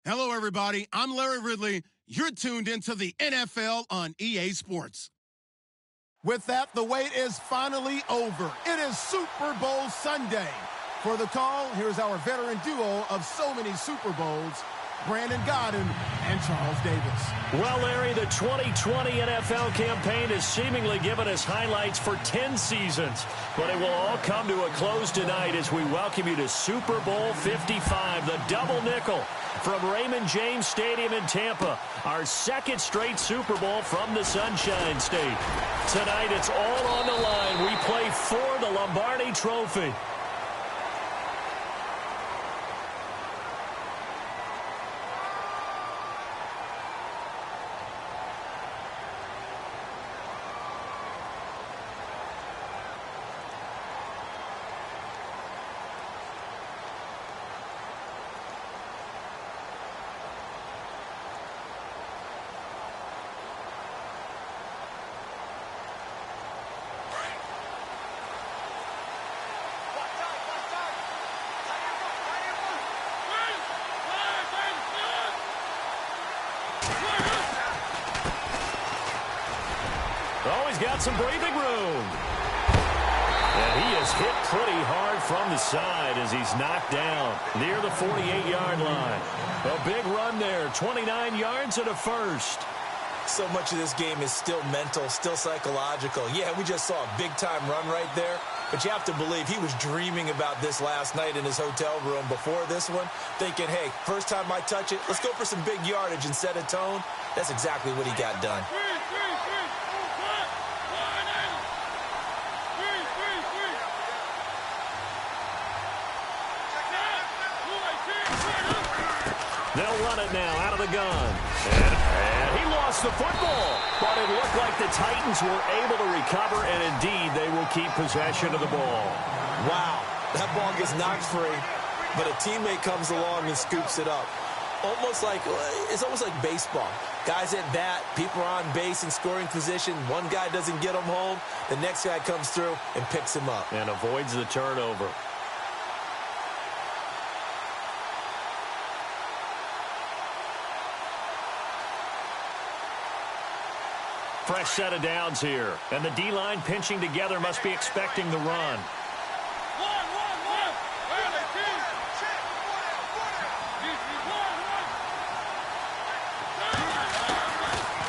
Hello, everybody. I'm Larry Ridley. You're tuned into the NFL on EA Sports. With that, the wait is finally over. It is Super Bowl Sunday. For the call, here's our veteran duo of so many Super Bowls, Brandon Godden and Charles Davis. Well, Larry, the 2020 NFL campaign has seemingly given us highlights for 10 seasons, but it will all come to a close tonight as we welcome you to Super Bowl 55, the double nickel from Raymond James Stadium in Tampa, our second straight Super Bowl from the Sunshine State. Tonight, it's all on the line. We play for the Lombardi Trophy. Oh, he's got some breathing room. And he is hit pretty hard from the side as he's knocked down near the 48-yard line. A big run there, 29 yards and a first. So much of this game is still mental, still psychological. Yeah, we just saw a big-time run right there, but you have to believe he was dreaming about this last night in his hotel room before this one, thinking, hey, first time I touch it, let's go for some big yardage and set a tone. That's exactly what he got done. They'll run it now out of the gun. And he lost the football. But it looked like the Titans were able to recover, and indeed they will keep possession of the ball. Wow, that ball gets knocked free, but a teammate comes along and scoops it up. It's almost like baseball. Guys at bat, people are on base in scoring position. One guy doesn't get him home. The next guy comes through and picks him up. And avoids the turnover. Fresh set of downs here. And the D-line pinching together must be expecting the run.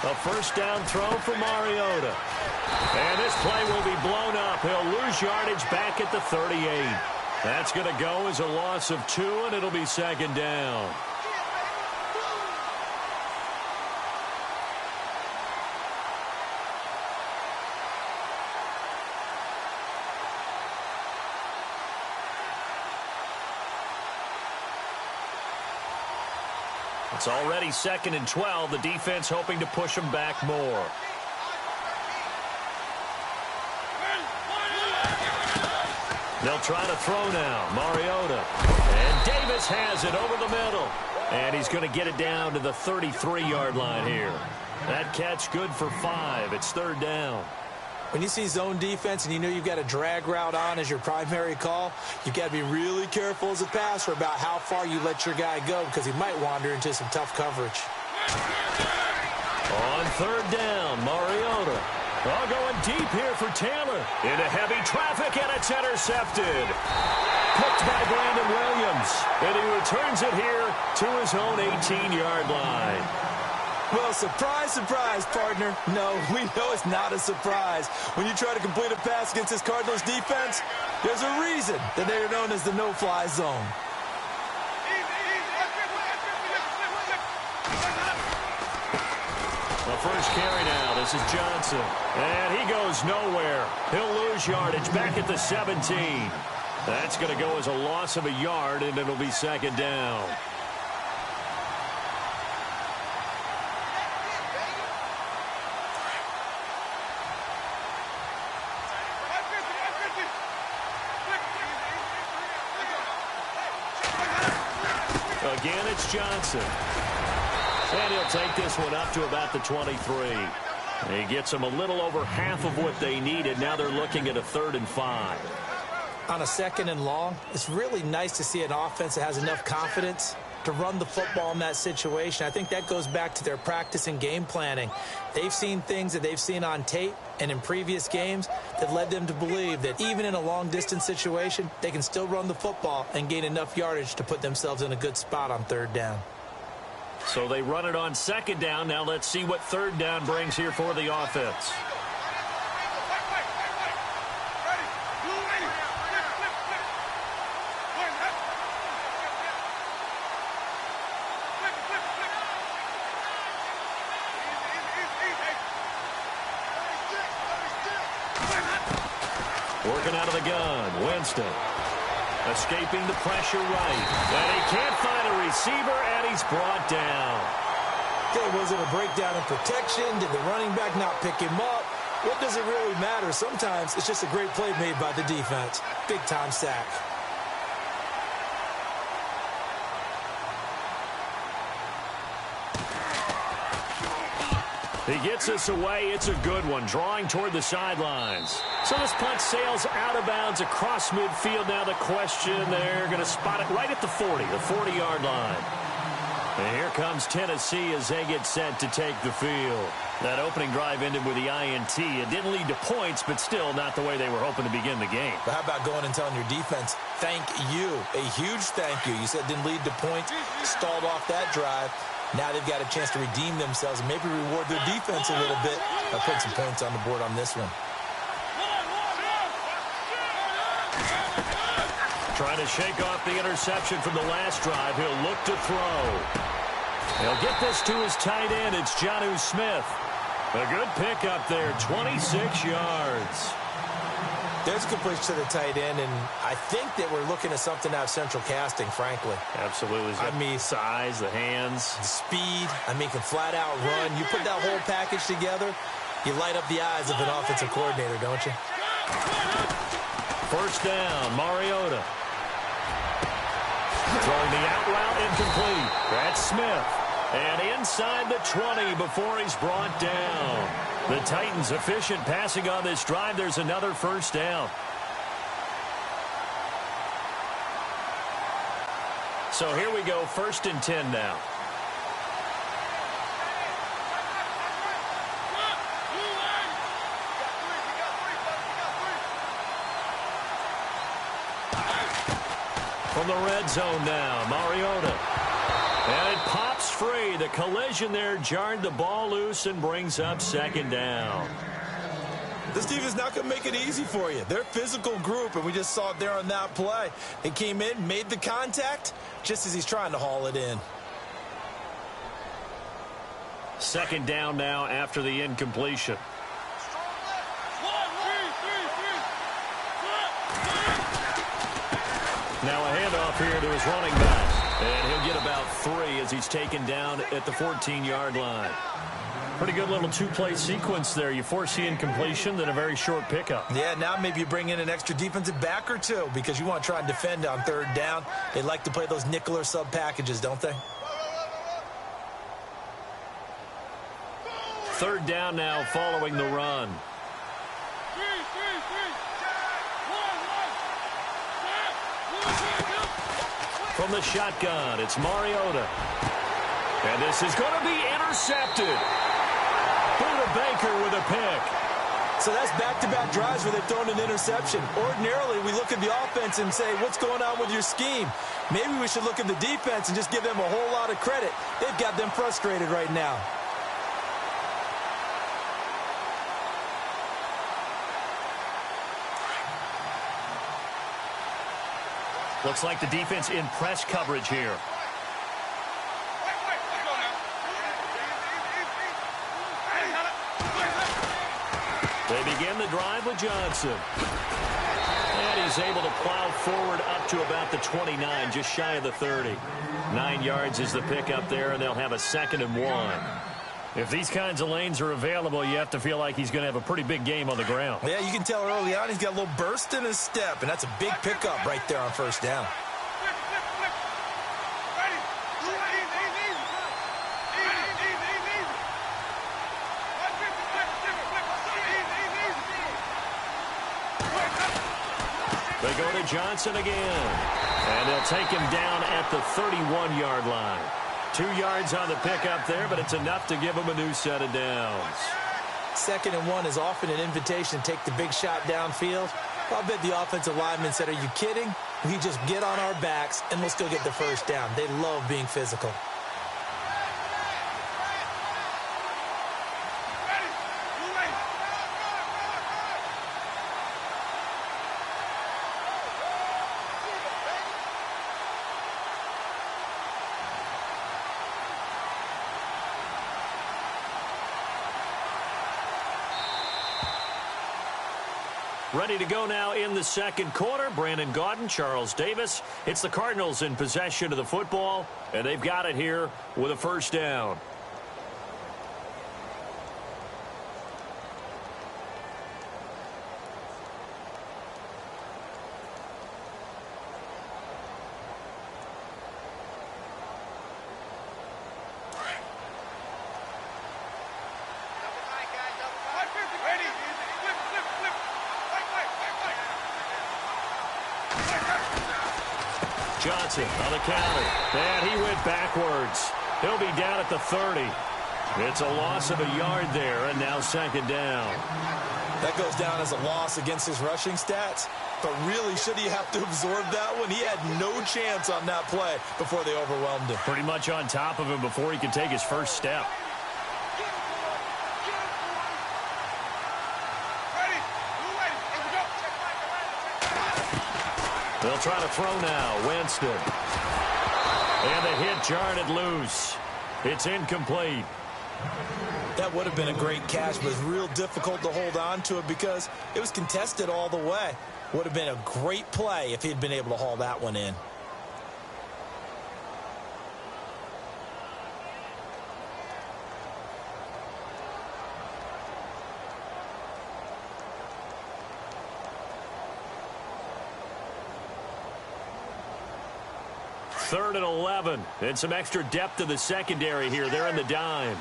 A first down throw for Mariota. And this play will be blown up. He'll lose yardage back at the 38. That's going to go as a loss of 2, and it'll be second down. It's already 2nd and 12. The defense hoping to push them back more. They'll try to throw now. Mariota. And Davis has it over the middle. And he's going to get it down to the 33-yard line here. That catch good for 5. It's 3rd down. When you see zone defense and you know you've got a drag route on as your primary call, you've got to be really careful as a passer about how far you let your guy go because he might wander into some tough coverage. On 3rd down, Mariota. Oh, going deep here for Taylor. Into heavy traffic, and it's intercepted. Picked by Brandon Williams. And he returns it here to his own 18-yard line. Well, surprise, surprise, partner. No, we know it's not a surprise. When you try to complete a pass against this Cardinals defense, there's a reason that they are known as the no-fly zone. The first carry now. This is Johnson. And he goes nowhere. He'll lose yardage back at the 17. That's going to go as a loss of a yard, and it'll be 2nd down. Again, it's Johnson. And he'll take this one up to about the 23. He gets them a little over half of what they needed. Now they're looking at a 3rd and 5. On a 2nd and long, it's really nice to see an offense that has enough confidence to run the football in that situation. I think that goes back to their practice and game planning. They've seen things that they've seen on tape and in previous games that led them to believe that even in a long-distance situation, they can still run the football and gain enough yardage to put themselves in a good spot on third down. So they run it on second down. Now let's see what third down brings here for the offense. Working out of the gun, Winston. Escaping the pressure right. And he can't find a receiver, and he's brought down. Okay, was it a breakdown in protection? Did the running back not pick him up? What does it really matter? Sometimes it's just a great play made by the defense. Big-time sack. He gets us away. It's a good one, drawing toward the sidelines. So this punt sails out of bounds across midfield. Now the question, they're going to spot it right at the 40, the 40-yard line. And here comes Tennessee as they get set to take the field. That opening drive ended with the INT. It didn't lead to points, but still not the way they were hoping to begin the game. But how about going and telling your defense, thank you, a huge thank you. You said it didn't lead to points, stalled off that drive. Now they've got a chance to redeem themselves and maybe reward their defense a little bit by putting some points on the board on this one. Trying to shake off the interception from the last drive. He'll look to throw. He'll get this to his tight end. It's Jonnu Smith. A good pickup there, 26 yards. There's a completion to the tight end, and I think that we're looking at something out of central casting, frankly. Absolutely. I mean, size, the hands. The speed. I mean, can flat out run. You put that whole package together, you light up the eyes of an offensive coordinator, don't you? First down, Mariota. Throwing the out route incomplete. That's Smith. And inside the 20 before he's brought down. The Titans efficient passing on this drive. There's another first down. So here we go, 1st and 10 now. From the red zone now, Mariota. And it pops free. The collision there jarred the ball loose and brings up 2nd down. This defense is not going to make it easy for you. They're a physical group, and we just saw it there on that play. They came in, made the contact, just as he's trying to haul it in. 2nd down now after the incompletion. Now a handoff here to his running back. And he'll get about 3 as he's taken down at the 14-yard line. Pretty good little two-play sequence there. You force the incompletion, then a very short pickup. Yeah, now maybe you bring in an extra defensive back or two because you want to try and defend on 3rd down. They like to play those nickel or sub packages, don't they? 3rd down now following the run. From the shotgun, it's Mariota. And this is going to be intercepted. Buda Baker with a pick. So that's back-to-back drives where they've thrown an interception. Ordinarily, we look at the offense and say, what's going on with your scheme? Maybe we should look at the defense and just give them a whole lot of credit. They've got them frustrated right now. Looks like the defense in press coverage here. They begin the drive with Johnson. And he's able to plow forward up to about the 29, just shy of the 30. 9 yards is the pickup there, and they'll have a 2nd and 1. If these kinds of lanes are available, you have to feel like he's going to have a pretty big game on the ground. Yeah, you can tell early on he's got a little burst in his step, and that's a big pickup right there on 1st down. The go to Johnson again. And they'll take him down at the 31-yard line. 2 yards on the pickup there, but it's enough to give him a new set of downs. 2nd and 1 is often an invitation to take the big shot downfield. I'll bet the offensive lineman said, are you kidding? We just get on our backs and we'll still get the first down. They love being physical. Ready to go now in the second quarter. Brandon Gaudin, Charles Davis. It's the Cardinals in possession of the football, and they've got it here with a first down. Johnson on the counter. And he went backwards. He'll be down at the 30. It's a loss of a yard there, and now second down. That goes down as a loss against his rushing stats. But really, should he have to absorb that one? He had no chance on that play before they overwhelmed him. Pretty much on top of him before he could take his first step. They'll try to throw now. Winston. And the hit jarred it loose. It's incomplete. That would have been a great catch, but it's real difficult to hold on to it because it was contested all the way. Would have been a great play if he'd been able to haul that one in. Third and 11. And some extra depth to the secondary here. They're in the dime.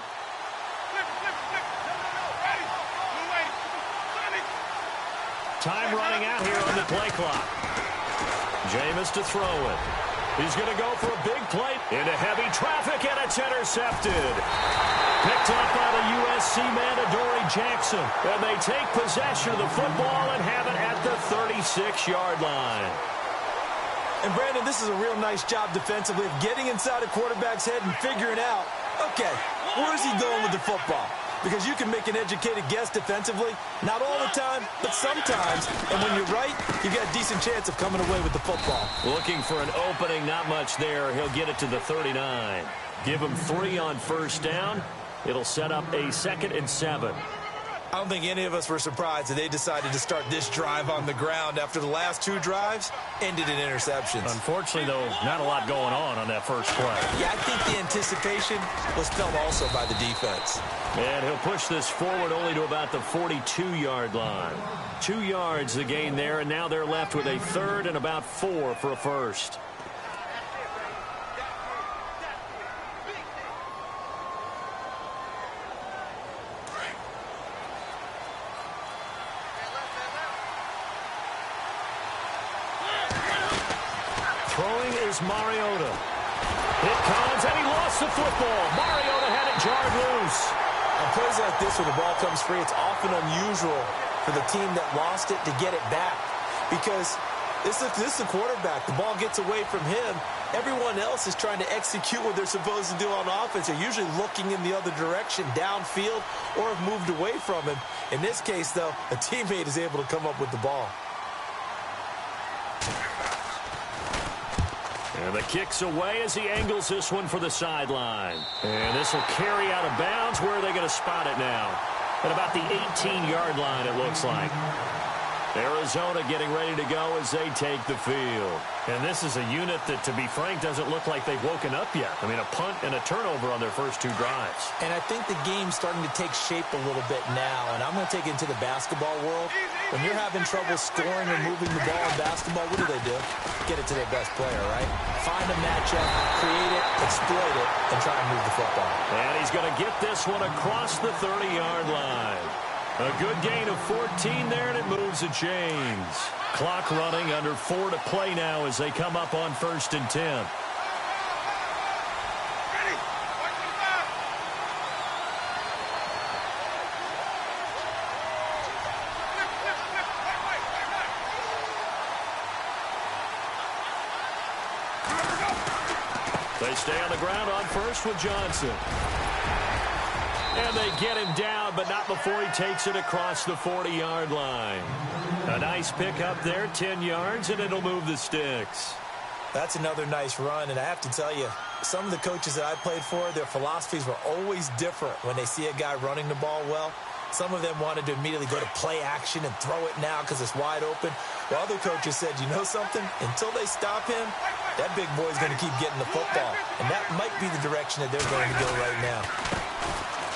Time running out here on the play clock. Jameis to throw it. He's going to go for a big play into heavy traffic, and it's intercepted. Picked up by the USC man, Adoree Jackson. And they take possession of the football and have it at the 36-yard line. And, Brandon, this is a real nice job defensively of getting inside a quarterback's head and figuring out, okay, where's he going with the football? Because you can make an educated guess defensively, not all the time, but sometimes. And when you're right, you've got a decent chance of coming away with the football. Looking for an opening, not much there. He'll get it to the 39. Give him 3 on first down. It'll set up a 2nd and 7. I don't think any of us were surprised that they decided to start this drive on the ground after the last 2 drives ended in interceptions. Unfortunately, though, not a lot going on that first play. Yeah, I think the anticipation was felt also by the defense. And he'll push this forward only to about the 42-yard line. 2 yards the gain there, and now they're left with a 3rd and about 4 for a first. Throwing is Mariota. It comes, and he lost the football. Mariota had it jarred loose. On plays like this where the ball comes free, it's often unusual for the team that lost it to get it back. Because this is the quarterback. The ball gets away from him. Everyone else is trying to execute what they're supposed to do on offense. They're usually looking in the other direction, downfield, or have moved away from him. In this case, though, a teammate is able to come up with the ball. And the kick's away as he angles this one for the sideline. And this will carry out of bounds. Where are they going to spot it now? At about the 18-yard line, it looks like. Arizona getting ready to go as they take the field. And this is a unit that, to be frank, doesn't look like they've woken up yet. I mean, a punt and a turnover on their first 2 drives. And I think the game's starting to take shape a little bit now. And I'm going to take it into the basketball world. When you're having trouble scoring or moving the ball in basketball, what do? Get it to their best player, right? Find a matchup, create it, exploit it, and try and move the football. And he's going to get this one across the 30-yard line. A good gain of 14 there, and it moves the chains. Clock running, under 4 to play now as they come up on 1st and 10. They stay on the ground on first with Johnson. And they get him down, but not before he takes it across the 40-yard line. A nice pickup there, 10 yards, and it'll move the sticks. That's another nice run, and I have to tell you, some of the coaches that I played for, their philosophies were always different when they see a guy running the ball well. Some of them wanted to immediately go to play action and throw it now because it's wide open. While other coaches said, you know something? Until they stop him, that big boy's going to keep getting the football. And that might be the direction that they're going to go right now.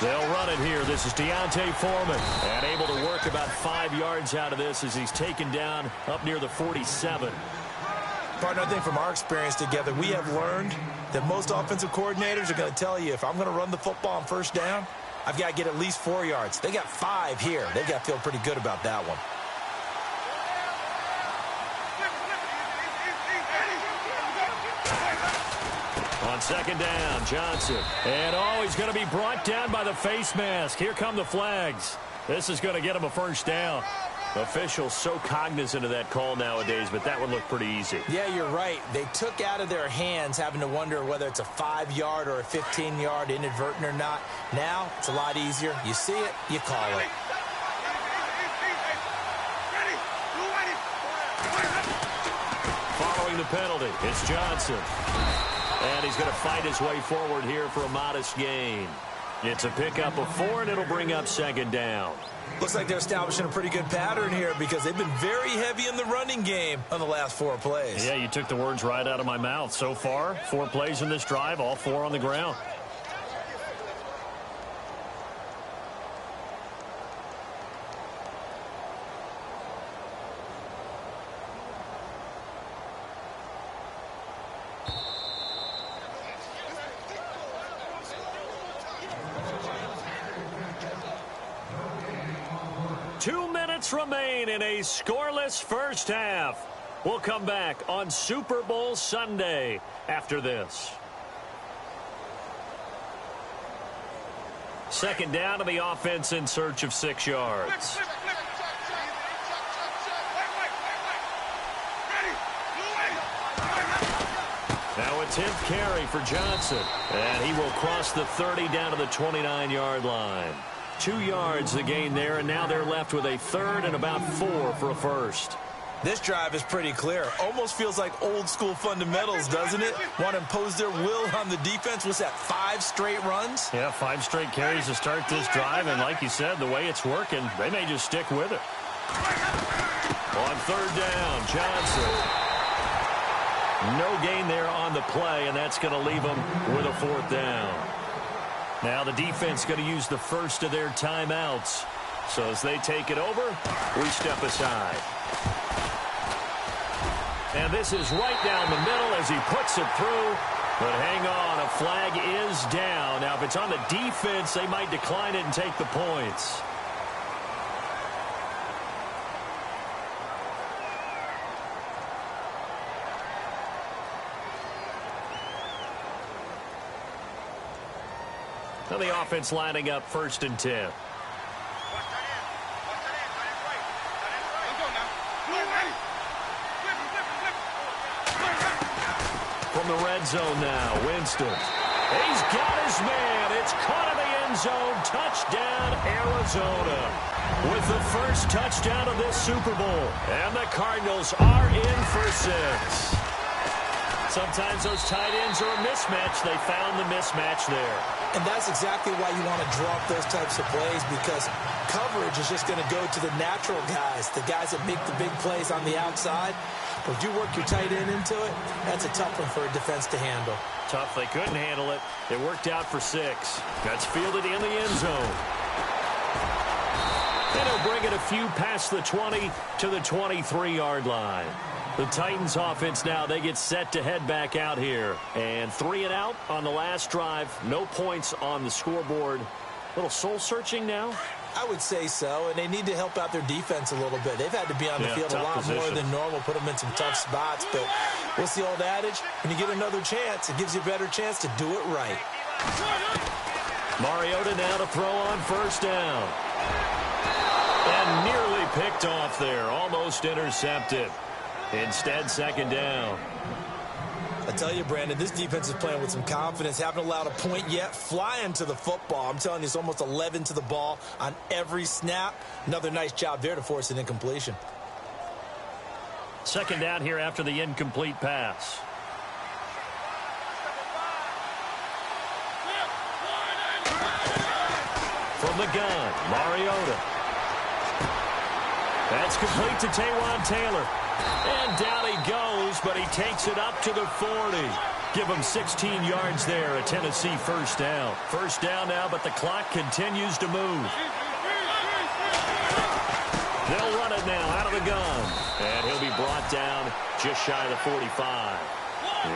They'll run it here. This is Deontay Foreman. And able to work about 5 yards out of this as he's taken down up near the 47. Partner, I think from our experience together, we have learned that most offensive coordinators are going to tell you, if I'm going to run the football on first down, I've got to get at least 4 yards. They got 5 here. They've got to feel pretty good about that one. On 2nd down, Johnson. And he's going to be brought down by the face mask. Here come the flags. This is going to get him a 1st down. Officials so cognizant of that call nowadays, but that would look pretty easy. Yeah, you're right. They took out of their hands having to wonder whether it's a 5-yard or a 15-yard inadvertent or not. Now, it's a lot easier. You see it, you call it. Following the penalty, it's Johnson. And he's going to fight his way forward here for a modest gain. It's a pickup of 4, and it'll bring up 2nd down. Looks like they're establishing a pretty good pattern here because they've been very heavy in the running game on the last 4 plays. Yeah, you took the words right out of my mouth. So far, 4 plays in this drive, all 4 on the ground. Remain in a scoreless first half. We'll come back on Super Bowl Sunday after this. 2nd down to the offense in search of 6 yards. Now a 10th carry for Johnson. And he will cross the 30 down to the 29-yard line. 2 yards the gain there, and now they're left with a 3rd and about 4 for a 1st. This drive is pretty clear. Almost feels like old-school fundamentals, doesn't it? Want to impose their will on the defense. What's that, 5 straight runs? Yeah, 5 straight carries to start this drive, and like you said, the way it's working, they may just stick with it. On 3rd down, Johnson. No gain there on the play, and that's going to leave them with a 4th down. Now the defense going to use the first of their timeouts. So as they take it over, we step aside. And this is right down the middle as he puts it through. But hang on, a flag is down. Now if it's on the defense, they might decline it and take the points. Now the offense lining up 1st and 10. From the red zone now, Winston. He's got his man. It's caught in the end zone. Touchdown, Arizona. With the first touchdown of this Super Bowl. And the Cardinals are in for 6. Sometimes those tight ends are a mismatch. They found the mismatch there. And that's exactly why you want to draw up those types of plays, because coverage is just going to go to the natural guys, the guys that make the big plays on the outside. But if you work your tight end into it, that's a tough one for a defense to handle. Tough. They couldn't handle it. It worked out for 6. That's fielded in the end zone. And he'll bring it a few past the 20 to the 23-yard line. The Titans offense now, they get set to head back out here. And 3 and out on the last drive. No points on the scoreboard. A little soul-searching now. I would say so, and they need to help out their defense a little bit. They've had to be on the field a lot more than normal, put them in some tough spots. But what's the old adage? When you get another chance, it gives you a better chance to do it right. Mariota now to throw on first down. And nearly picked off there, almost intercepted. Instead, second down. I tell you, Brandon, this defense is playing with some confidence. Haven't allowed a point yet. Flying to the football. I'm telling you, it's almost 11 to the ball on every snap. Another nice job there to force an incompletion. Second down here after the incomplete pass. From the gun, Mariota. That's complete to Taywan Taylor. And down he goes, but he takes it up to the 40. Give him 16 yards there, a Tennessee first down. First down now, but the clock continues to move. They'll run it now out of the gun. And he'll be brought down just shy of the 45.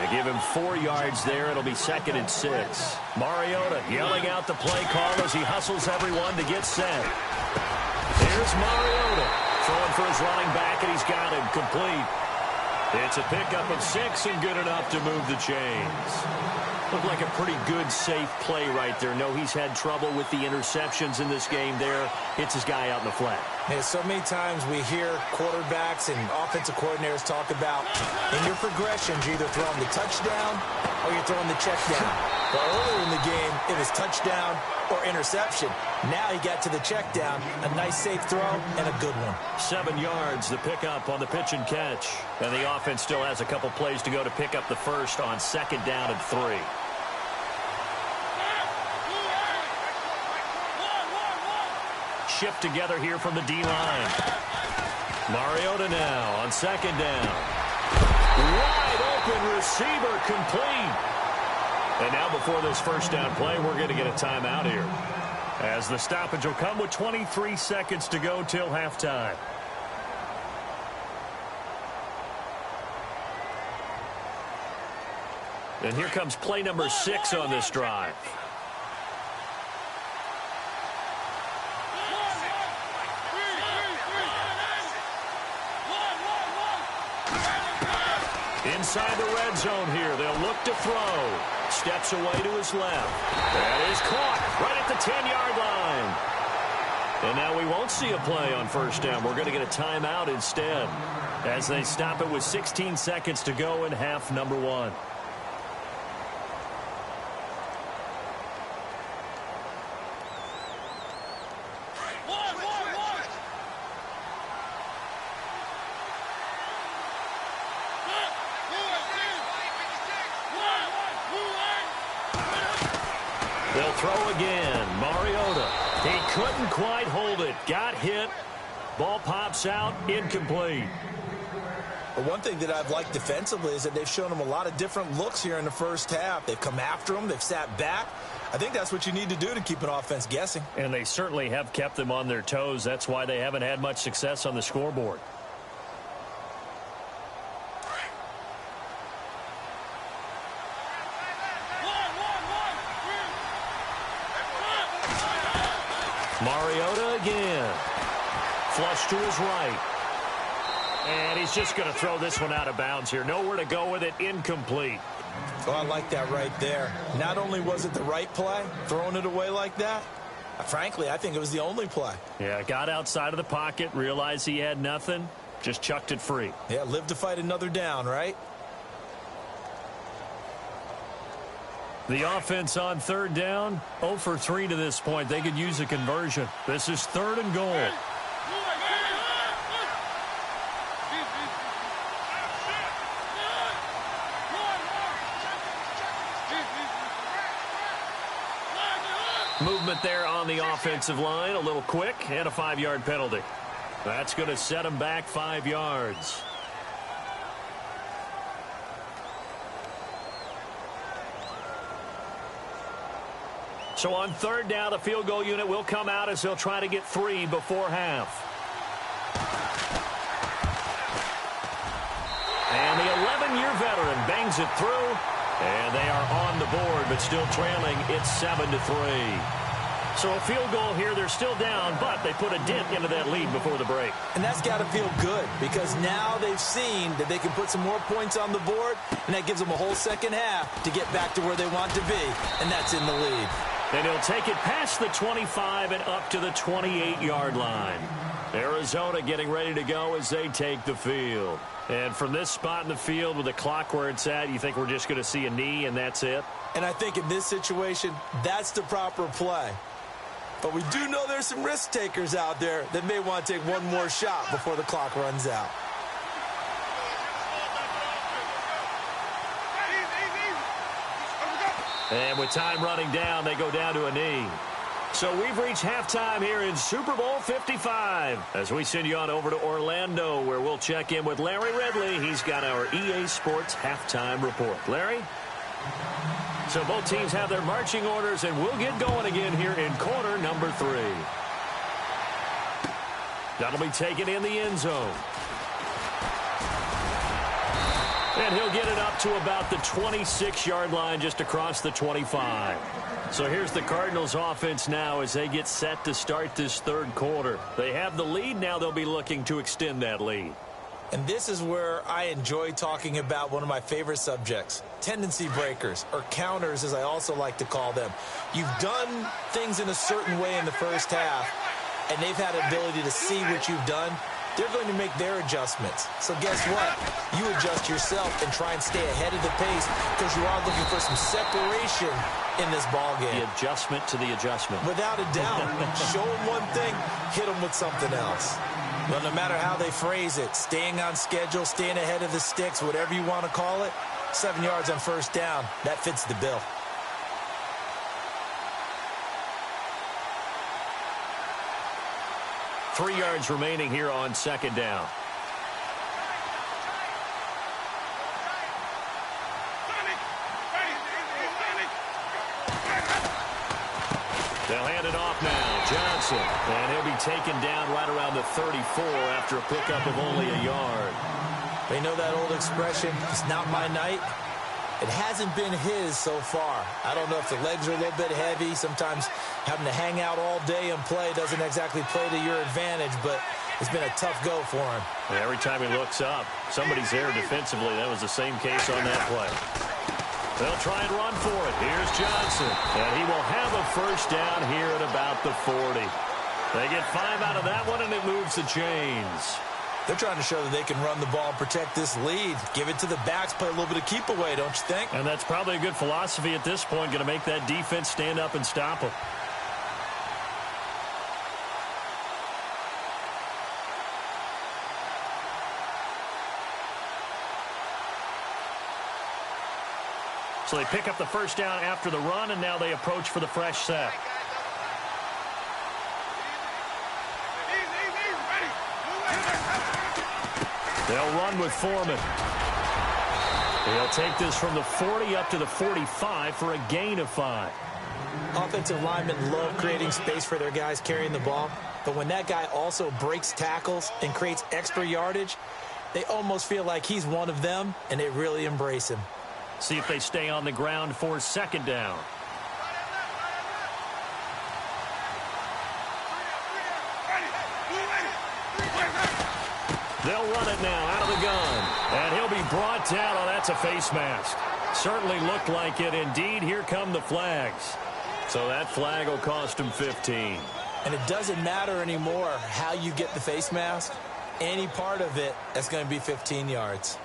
They give him 4 yards there. It'll be 2nd and 6. Mariota yelling out the play call as he hustles everyone to get set. Here's Mariota. Throwing for his running back, and he's got him complete. It's a pickup of 6 and good enough to move the chains. Looked like a pretty good, safe play right there. No, he's had trouble with the interceptions in this game there. Hits his guy out in the flat. Yeah, so many times we hear quarterbacks and offensive coordinators talk about in your progressions, you're either throwing the touchdown or you're throwing the check down. But earlier in the game, it was touchdown or interception. Now he got to the check down. A nice safe throw and a good one. 7 yards, the pickup on the pitch and catch. And the offense still has a couple plays to go to pick up the first on 2nd down and 3. Shift together here from the D-line. Mariota now on 2nd down. Wide open receiver complete. And now before this first down play, we're going to get a timeout here, as the stoppage will come with 23 seconds to go till halftime. And here comes play number 6 on this drive. Inside the red zone here, they'll look to throw. Steps away to his left. That is caught right at the 10-yard line. And now we won't see a play on first down. We're going to get a timeout instead, as they stop it with 16 seconds to go in half number 1. They'll throw again. Mariota. He couldn't quite hold it. Got hit. Ball pops out. Incomplete. But one thing that I've liked defensively is that they've shown him a lot of different looks here in the first half. They've come after him. They've sat back. I think that's what you need to do to keep an offense guessing. And they certainly have kept them on their toes. That's why they haven't had much success on the scoreboard. Mariota again. Flush to his right. And he's just going to throw this one out of bounds here. Nowhere to go with it. Incomplete. Oh, I like that right there. Not only was it the right play, throwing it away like that, frankly, I think it was the only play. Yeah, got outside of the pocket, realized he had nothing, just chucked it free. Yeah, live to fight another down, right? The offense on 3rd down, 0 for 3 to this point. They could use a conversion. This is 3rd and goal. Movement there on the offensive line, a little quick, and a 5-yard penalty. That's going to set him back 5 yards. So on 3rd down, the field goal unit will come out as they'll try to get 3 before half. And the 11-year veteran bangs it through. And they are on the board, but still trailing. It's 7-3. So a field goal here, they're still down, but they put a dent into that lead before the break. And that's got to feel good because now they've seen that they can put some more points on the board, and that gives them a whole second half to get back to where they want to be, and that's in the lead. And he'll take it past the 25 and up to the 28-yard line. Arizona getting ready to go as they take the field. And from this spot in the field with the clock where it's at, you think we're just going to see a knee and that's it? And I think in this situation, that's the proper play. But we do know there's some risk takers out there that may want to take one more shot before the clock runs out. And with time running down, they go down to a knee. So we've reached halftime here in Super Bowl 55 as we send you on over to Orlando where we'll check in with Larry Ridley. He's got our EA Sports halftime report. Larry? So both teams have their marching orders, and we'll get going again here in quarter number 3. That'll be taken in the end zone. And he'll get it up to about the 26-yard line just across the 25. So here's the Cardinals offense now as they get set to start this third quarter. They have the lead. Now they'll be looking to extend that lead. And this is where I enjoy talking about one of my favorite subjects, tendency breakers, or counters as I also like to call them. You've done things in a certain way in the first half, and they've had ability to see what you've done. They're going to make their adjustments. So guess what? You adjust yourself and try and stay ahead of the pace because you are looking for some separation in this ball game. The adjustment to the adjustment. Without a doubt. Show them one thing, hit them with something else. Well, no matter how they phrase it, staying on schedule, staying ahead of the sticks, whatever you want to call it, 7 yards on first down, that fits the bill. Three yards remaining here on second down. They'll hand it off now. Johnson. And he'll be taken down right around the 34 after a pickup of only a yard. They know that old expression, it's not my night. It hasn't been his so far. I don't know if the legs are a little bit heavy. Sometimes having to hang out all day and play doesn't exactly play to your advantage, but it's been a tough go for him. And every time he looks up, somebody's there defensively. That was the same case on that play. They'll try and run for it. Here's Johnson. And he will have a first down here at about the 40. They get 5 out of that one, and it moves the chains. They're trying to show that they can run the ball and protect this lead. Give it to the backs, play a little bit of keep away, don't you think? And that's probably a good philosophy at this point, going to make that defense stand up and stop them. So they pick up the first down after the run, and now they approach for the fresh set. They'll run with Foreman. He'll take this from the 40 up to the 45 for a gain of 5. Offensive linemen love creating space for their guys carrying the ball, but when that guy also breaks tackles and creates extra yardage, they almost feel like he's one of them, and they really embrace him. See if they stay on the ground for second down. They'll run it now out of the gun. And he'll be brought down. Oh, that's a face mask. Certainly looked like it. Indeed, here come the flags. So that flag will cost him 15. And it doesn't matter anymore how you get the face mask. Any part of it, that's going to be 15 yards.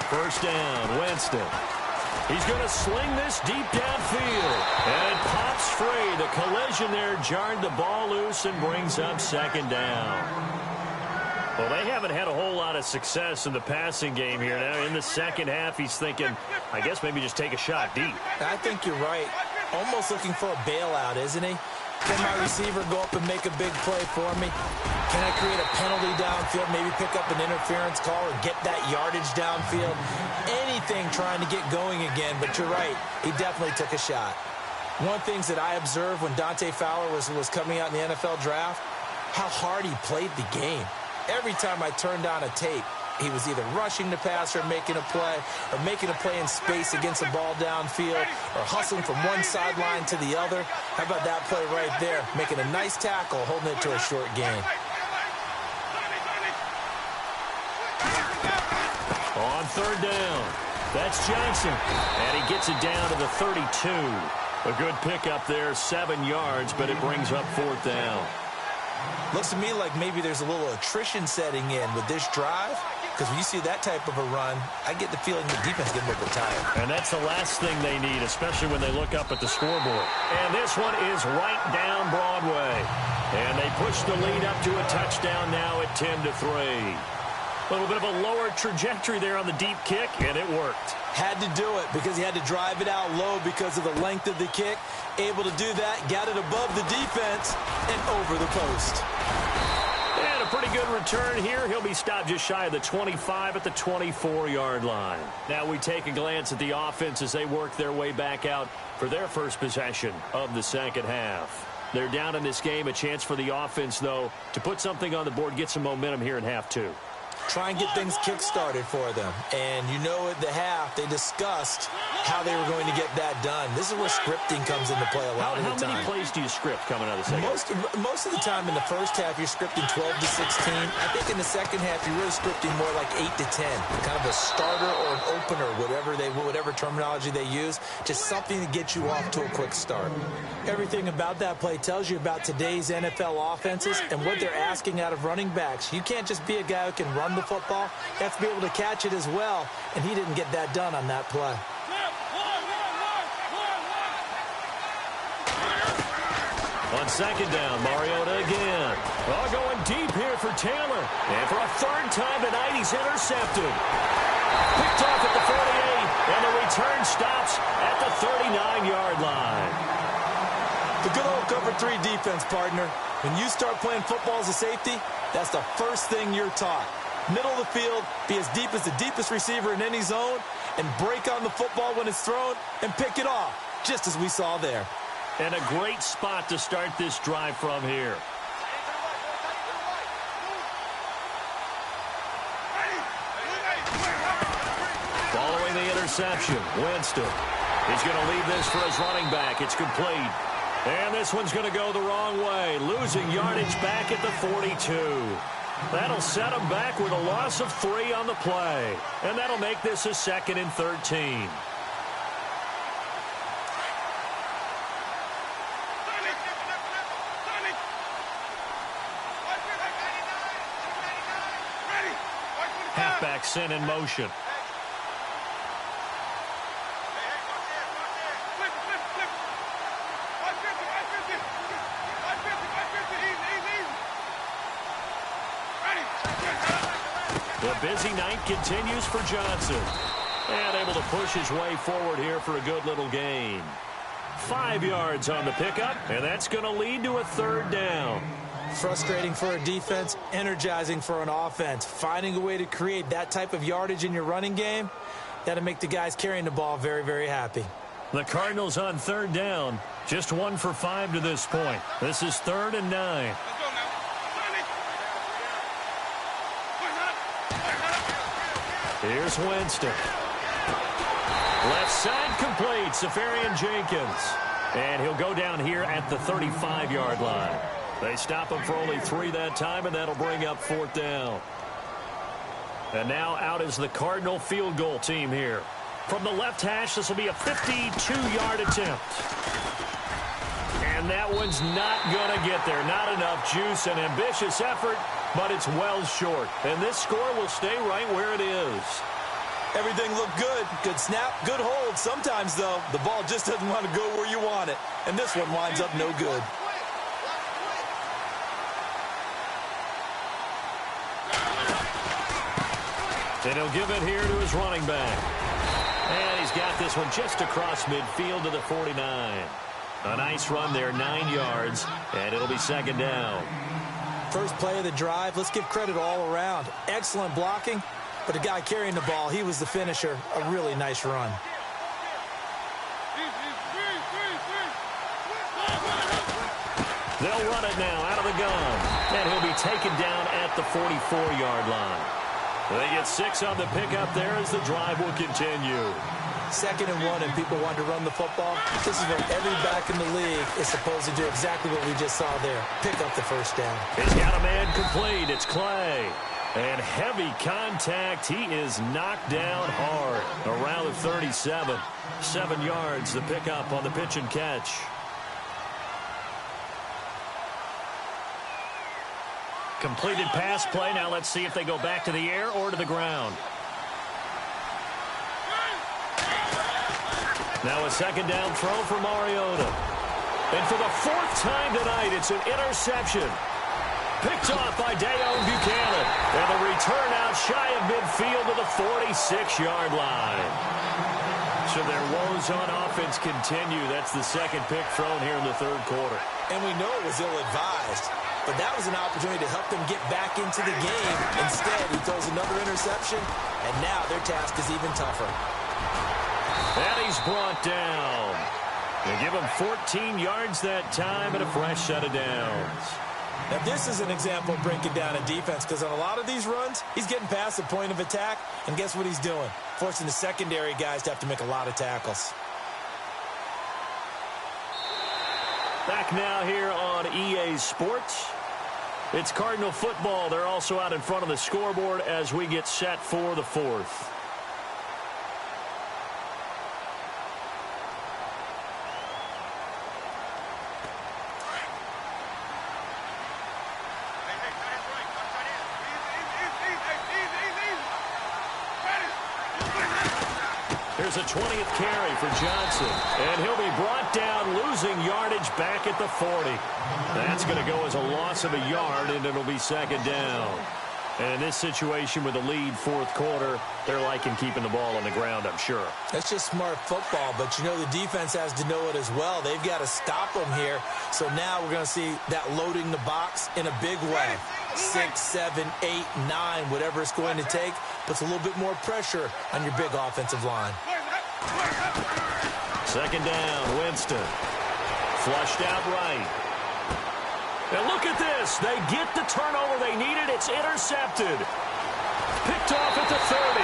First down, Winston. He's going to sling this deep downfield. And it pops free. The collision there jarred the ball loose and brings up second down. Well, they haven't had a whole lot of success in the passing game here. Now, in the second half, he's thinking, I guess maybe just take a shot deep. I think you're right. Almost looking for a bailout, isn't he? Can my receiver go up and make a big play for me? Can I create a penalty downfield, maybe pick up an interference call or get that yardage downfield? Anything trying to get going again, but you're right. He definitely took a shot. One of the things that I observed when Dante Fowler was coming out in the NFL draft, how hard he played the game. Every time I turned on a tape, he was either rushing the passer or making a play in space against a ball downfield, or hustling from one sideline to the other. How about that play right there? Making a nice tackle, holding it to a short gain. On third down, that's Johnson, and he gets it down to the 32. A good pickup there, 7 yards, but it brings up fourth down. Looks to me like maybe there's a little attrition setting in with this drive, because when you see that type of a run, I get the feeling the defense is getting a little bit tired. And that's the last thing they need, especially when they look up at the scoreboard. And this one is right down Broadway. And they push the lead up to a touchdown now at 10-3. A little bit of a lower trajectory there on the deep kick, and it worked. Had to do it because he had to drive it out low because of the length of the kick. Able to do that, got it above the defense, and over the post. And a pretty good return here. He'll be stopped just shy of the 25 at the 24-yard line. Now we take a glance at the offense as they work their way back out for their first possession of the second half. They're down in this game. A chance for the offense, though, to put something on the board, get some momentum here in half two. Try and get things kick-started for them. And you know at the half, they discussed how they were going to get that done. This is where scripting comes into play a lot of the time. How many plays do you script coming out of the second half? Most of the time in the first half, you're scripting 12 to 16. I think in the second half, you're really scripting more like 8 to 10. Kind of a starter or an opener, whatever terminology they use. Just something to get you off to a quick start. Everything about that play tells you about today's NFL offenses and what they're asking out of running backs. You can't just be a guy who can run the football. You have to be able to catch it as well, and he didn't get that done on that play. On second down, Mariota again. Well, going deep here for Taylor. And for a third time tonight, he's intercepted. Picked off at the 48, and the return stops at the 39-yard line. The good old cover 3 defense, partner. When you start playing football as a safety, that's the first thing you're taught. Middle of the field, be as deep as the deepest receiver in any zone, and break on the football when it's thrown and pick it off, just as we saw there. And a great spot to start this drive from here. Following the interception, Winston. He's going to leave this for his running back. It's complete. And this one's going to go the wrong way, losing yardage back at the 42. That'll set him back with a loss of 3 on the play. And that'll make this a 2nd and 13. Halfback sent in motion. The busy night continues for Johnson. And able to push his way forward here for a good little gain. 5 yards on the pickup, and that's going to lead to a third down. Frustrating for a defense, energizing for an offense. Finding a way to create that type of yardage in your running game, that'll make the guys carrying the ball very, very happy. The Cardinals on third down, just 1 for 5 to this point. This is 3rd and 9. Here's Winston. Left side complete, Safarian Jenkins. And he'll go down here at the 35-yard line. They stop him for only 3 that time, and that'll bring up 4th down. And now out is the Cardinal field goal team here. From the left hash, this will be a 52-yard attempt. And that one's not going to get there. Not enough juice, an ambitious effort, but it's well short. And this score will stay right where it is. Everything looked good. Good snap, good hold. Sometimes, though, the ball just doesn't want to go where you want it. And this one winds up no good. And he'll give it here to his running back. And he's got this one just across midfield to the 49. A nice run there, 9 yards, and it'll be second down. First play of the drive, let's give credit all around. Excellent blocking, but the guy carrying the ball, he was the finisher. A really nice run. They'll run it now out of the gun, and he'll be taken down at the 44-yard line. They get 6 on the pickup there as the drive will continue. 2nd and 1, and people want to run the football. This is what every back in the league is supposed to do, exactly what we just saw there. Pick up the first down. He's got a man complete. It's Clay. And heavy contact. He is knocked down hard around the 37. 7 yards, the pickup on the pitch and catch. Completed pass play. Now let's see if they go back to the air or to the ground. Now a second down throw for Mariota. And for the 4th time tonight, it's an interception. Picked off by Dayon Buchanan. And the return out shy of midfield to the 46-yard line. So their woes on offense continue. That's the second pick thrown here in the 3rd quarter. And we know it was ill-advised. But that was an opportunity to help them get back into the game. Instead, he throws another interception. And now their task is even tougher. And he's brought down. They give him 14 yards that time and a fresh set of downs. Now, this is an example of breaking down a defense because on a lot of these runs, he's getting past the point of attack, and guess what he's doing? Forcing the secondary guys to have to make a lot of tackles. Back now here on EA Sports. It's Cardinal football. They're also out in front of the scoreboard as we get set for the 4th. Here's a 20th carry for Johnson. And he'll be brought down, losing yardage back at the 40. That's going to go as a loss of a yard, and it'll be second down. And in this situation with the lead 4th quarter, they're liking keeping the ball on the ground, I'm sure. That's just smart football, but you know the defense has to know it as well. They've got to stop them here. So now we're going to see that loading the box in a big way. 6, 7, 8, 9, whatever it's going to take, puts a little bit more pressure on your big offensive line. Second down, Winston. Flushed out right. And look at this. They get the turnover they needed. It's intercepted. Picked off at the 30.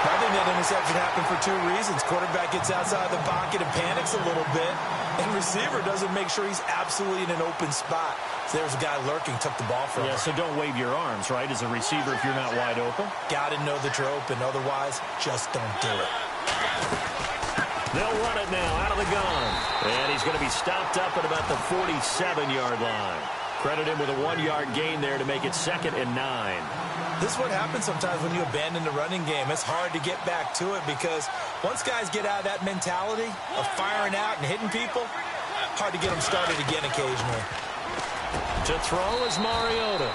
I think that interception happened for 2 reasons. Quarterback gets outside the pocket and panics a little bit. And receiver doesn't make sure he's absolutely in an open spot. So there's a guy lurking, took the ball from him. Yeah, so don't wave your arms, right, as a receiver if you're not wide open. Got to know that you're open. Otherwise, just don't do it. They'll run it now out of the gun. And he's going to be stopped up at about the 47-yard line. Credit him with a 1-yard gain there to make it 2nd and 9. This is what happens sometimes when you abandon the running game. It's hard to get back to it because once guys get out of that mentality of firing out and hitting people, hard to get them started again occasionally. To throw is Mariota.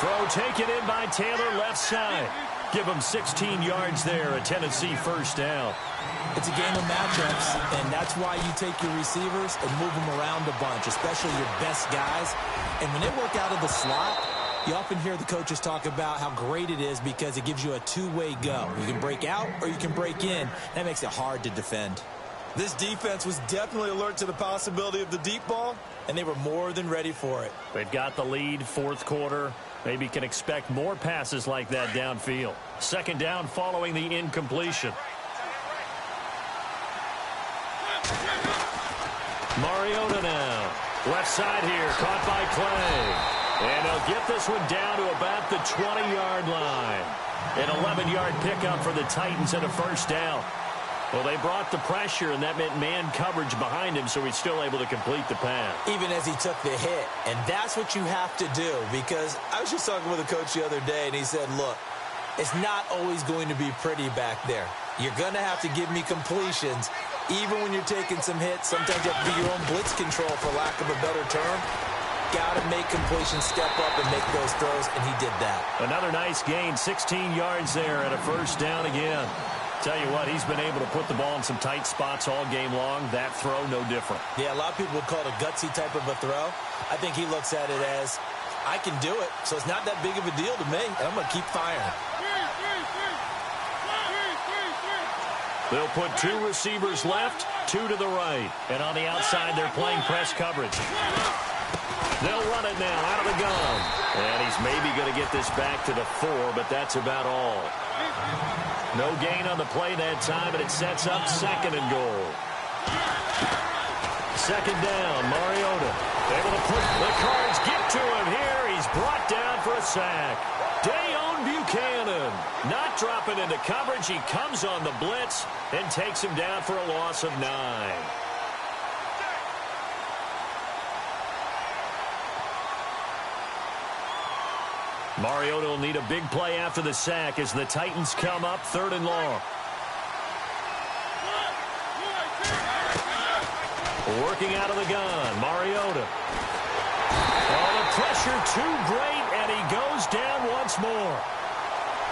Throw taken in by Taylor left side. Give him 16 yards there, a Tennessee first down. It's a game of matchups, and that's why you take your receivers and move them around a bunch, especially your best guys. And when they work out of the slot, you often hear the coaches talk about how great it is because it gives you a two-way go. You can break out or you can break in. That makes it hard to defend. This defense was definitely alert to the possibility of the deep ball, and they were more than ready for it. They've got the lead, 4th quarter. Maybe can expect more passes like that downfield. Second down following the incompletion. Mariota now. Left side here, caught by Clay. And they'll get this one down to about the 20-yard line. An 11-yard pickup for the Titans and a first down. Well, they brought the pressure, and that meant man coverage behind him, so he's still able to complete the pass. Even as he took the hit. And that's what you have to do, because I was just talking with a coach the other day, and he said, look, it's not always going to be pretty back there. You're going to have to give me completions. Even when you're taking some hits, sometimes you have to be your own blitz control, for lack of a better term. Got to make completions, step up and make those throws, and he did that. Another nice gain, 16 yards there and a first down again. Tell you what, he's been able to put the ball in some tight spots all game long. That throw, no different. Yeah, a lot of people would call it a gutsy type of a throw. I think he looks at it as, I can do it, so it's not that big of a deal to me, and I'm going to keep firing. They'll put 2 receivers left, 2 to the right. And on the outside, they're playing press coverage. They'll run it now out of the gun. And he's maybe going to get this back to the 4, but that's about all. No gain on the play that time, and it sets up 2nd and goal. 2nd down, Mariota. Able to put the Cards get to him here. He's brought down for a sack. Dayon Buchanan not dropping into coverage. He comes on the blitz and takes him down for a loss of 9. Mariota will need a big play after the sack as the Titans come up 3rd and long. Working out of the gun, Mariota. Oh, the pressure too great, and he goes down once more.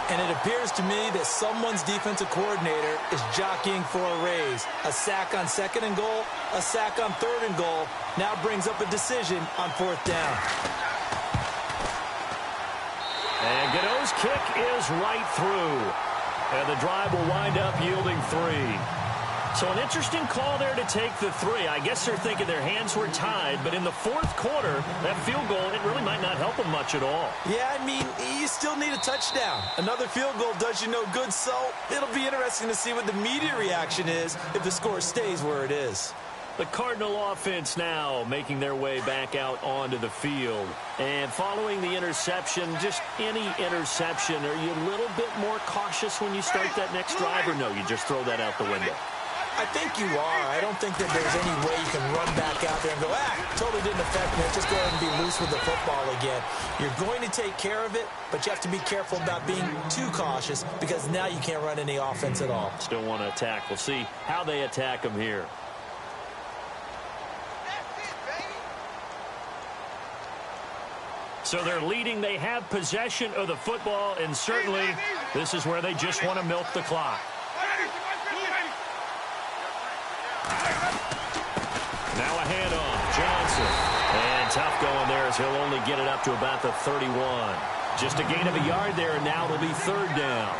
And it appears to me that someone's defensive coordinator is jockeying for a raise. A sack on 2nd and goal, a sack on 3rd and goal, now brings up a decision on 4th down. And Godot's kick is right through. And the drive will wind up yielding 3. So an interesting call there to take the 3. I guess they're thinking their hands were tied, but in the 4th quarter, that field goal, it really might not help them much at all. Yeah, I mean, you still need a touchdown. Another field goal does you no good, so it'll be interesting to see what the media reaction is if the score stays where it is. The Cardinal offense now making their way back out onto the field. And following the interception, just any interception, are you a little bit more cautious when you start that next drive, or no, you just throw that out the window? I think you are. I don't think that there's any way you can run back out there and go, totally didn't affect me. Just go ahead and be loose with the football again. You're going to take care of it, but you have to be careful about being too cautious because now you can't run any offense at all. Still want to attack. We'll see how they attack them here. So they're leading. They have possession of the football, and certainly this is where they just want to milk the clock. Now a handoff, Johnson. And tough going there as he'll only get it up to about the 31. Just a gain of a yard there, and now it'll be 3rd down.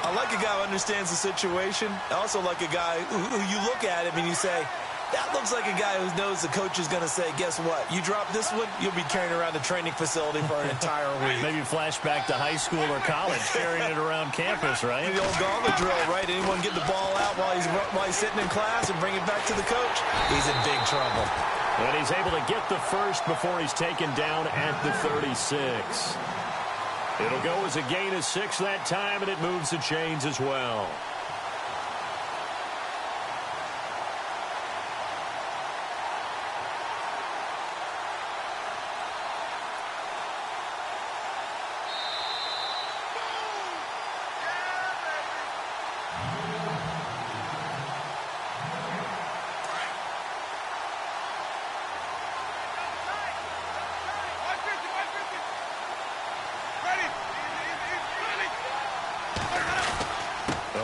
I like a guy who understands the situation. I also like a guy who you look at him and you say, that looks like a guy who knows the coach is going to say, guess what? You drop this one, you'll be carrying around the training facility for an entire week. Maybe flashback to high school or college, carrying it around campus, right? The old gauntlet drill, right? Anyone get the ball out while he's sitting in class and bring it back to the coach? He's in big trouble. And he's able to get the first before he's taken down at the 36. It'll go as a gain of 6 that time, and it moves the chains as well.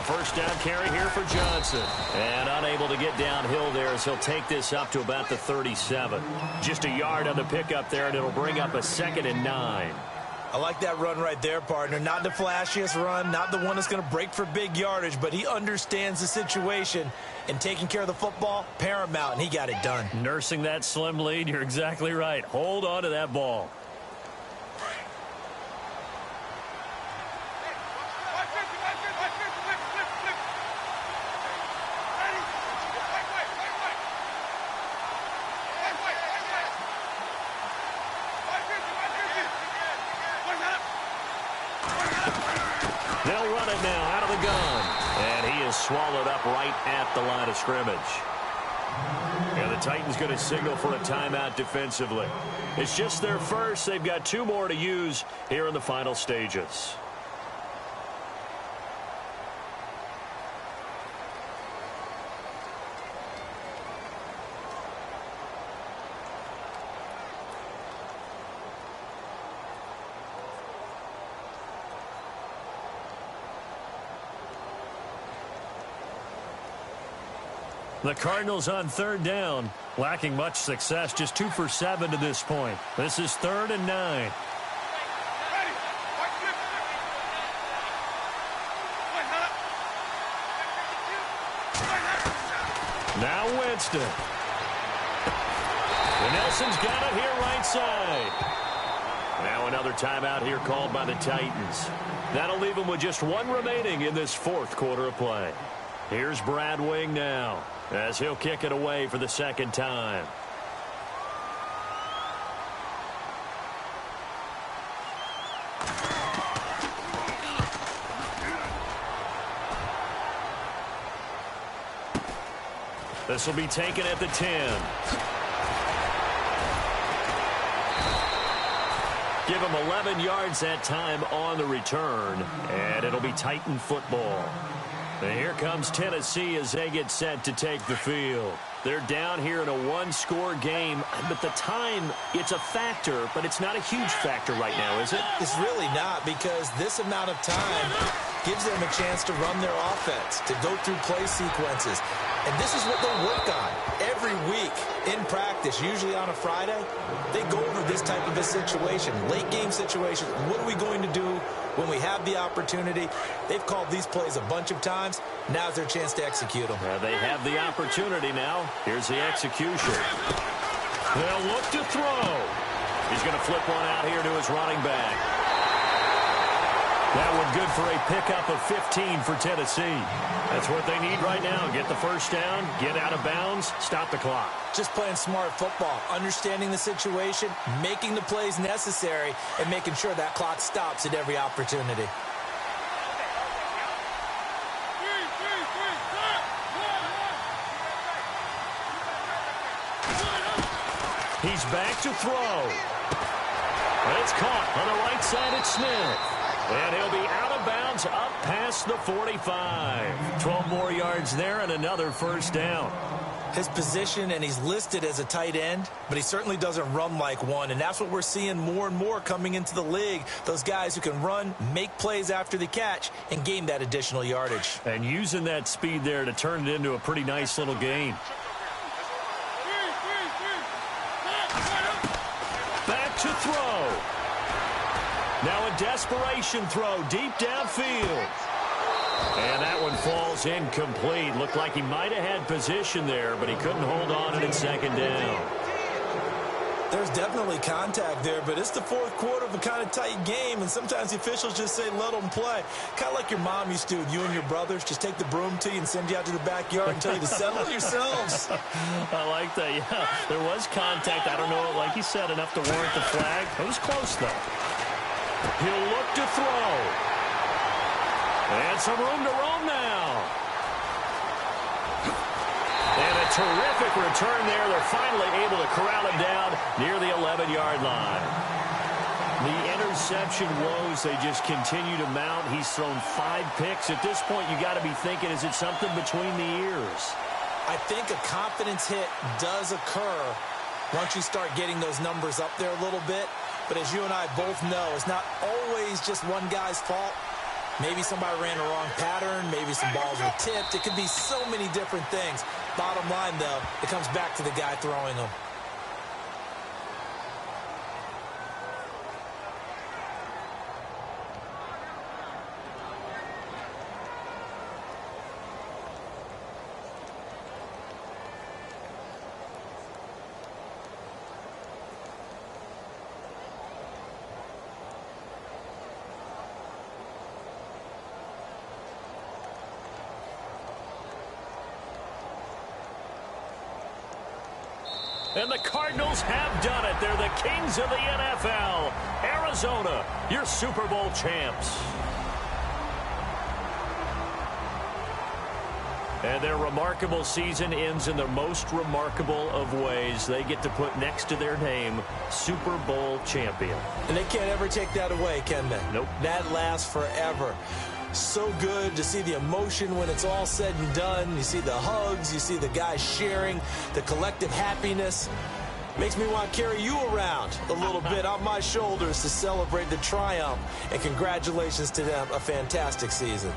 First down carry here for Johnson. And unable to get downhill there as he'll take this up to about the 37. Just a yard on the pickup there, and it'll bring up a 2nd and 9. I like that run right there, partner. Not the flashiest run, not the one that's going to break for big yardage, but he understands the situation, and taking care of the football, paramount, and he got it done. Nursing that slim lead, you're exactly right. Hold on to that ball. They'll run it now out of the gun. And he is swallowed up right at the line of scrimmage. And the Titans going to signal for a timeout defensively. It's just their first. They've got 2 more to use here in the final stages. The Cardinals on third down, lacking much success, just 2 for 7 to this point. This is 3rd and 9. Now Winston. And Nelson's got it here right side. Now another timeout here called by the Titans. That'll leave them with just 1 remaining in this 4th quarter of play. Here's Brad Wing now, as he'll kick it away for the 2nd time. This will be taken at the 10. Give him 11 yards that time on the return, and it'll be Titan football. And here comes Tennessee as they get set to take the field. They're down here in a 1-score game, but the time, it's a factor, but it's not a huge factor right now, is it? It's really not, because this amount of time gives them a chance to run their offense, to go through play sequences. And this is what they work on every week in practice, usually on a Friday. They go over this type of a situation, late game situation. What are we going to do when we have the opportunity? They've called these plays a bunch of times. Now's their chance to execute them. They have the opportunity now. Here's the execution. They'll look to throw. He's going to flip one out here to his running back. That one good for a pickup of 15 for Tennessee. That's what they need right now. Get the first down, get out of bounds, stop the clock. Just playing smart football, understanding the situation, making the plays necessary, and making sure that clock stops at every opportunity. He's back to throw. And it's caught on the right side at Smith. And he'll be out of bounds up past the 45. 12 more yards there and another first down. His position, and he's listed as a tight end, but he certainly doesn't run like one. And that's what we're seeing more and more coming into the league. Those guys who can run, make plays after the catch, and gain that additional yardage. And using that speed there to turn it into a pretty nice little gain. Back to throw. Now a desperation throw deep downfield. And that one falls incomplete. Looked like he might have had position there, but he couldn't hold on to it 2nd down. There's definitely contact there, but it's the 4th quarter of a kind of tight game, and sometimes the officials just say, let them play. Kind of like your mom used to with you and your brothers. Just take the broom to you and send you out to the backyard and tell you to settle yourselves. I like that, yeah. There was contact. I don't know, like you said, enough to warrant the flag. It was close, though. He'll look to throw. And some room to roam now. And a terrific return there. They're finally able to corral him down near the 11-yard line. The interception woes, they just continue to mount. He's thrown 5 picks. At this point, you got to be thinking, is it something between the ears? I think a confidence hit does occur once you start getting those numbers up there a little bit. But as you and I both know, it's not always just one guy's fault. Maybe somebody ran a wrong pattern. Maybe some balls were tipped. It could be so many different things. Bottom line, though, it comes back to the guy throwing them. And the Cardinals have done it. They're the kings of the NFL. Arizona, your Super Bowl champs. And their remarkable season ends in the most remarkable of ways. They get to put next to their name, Super Bowl champion. And they can't ever take that away, can they? Nope. That lasts forever. So good to see the emotion when it's all said and done. You see the hugs, you see the guys sharing, the collective happiness. Makes me want to carry you around a little bit on my shoulders to celebrate the triumph. And congratulations to them, a fantastic season.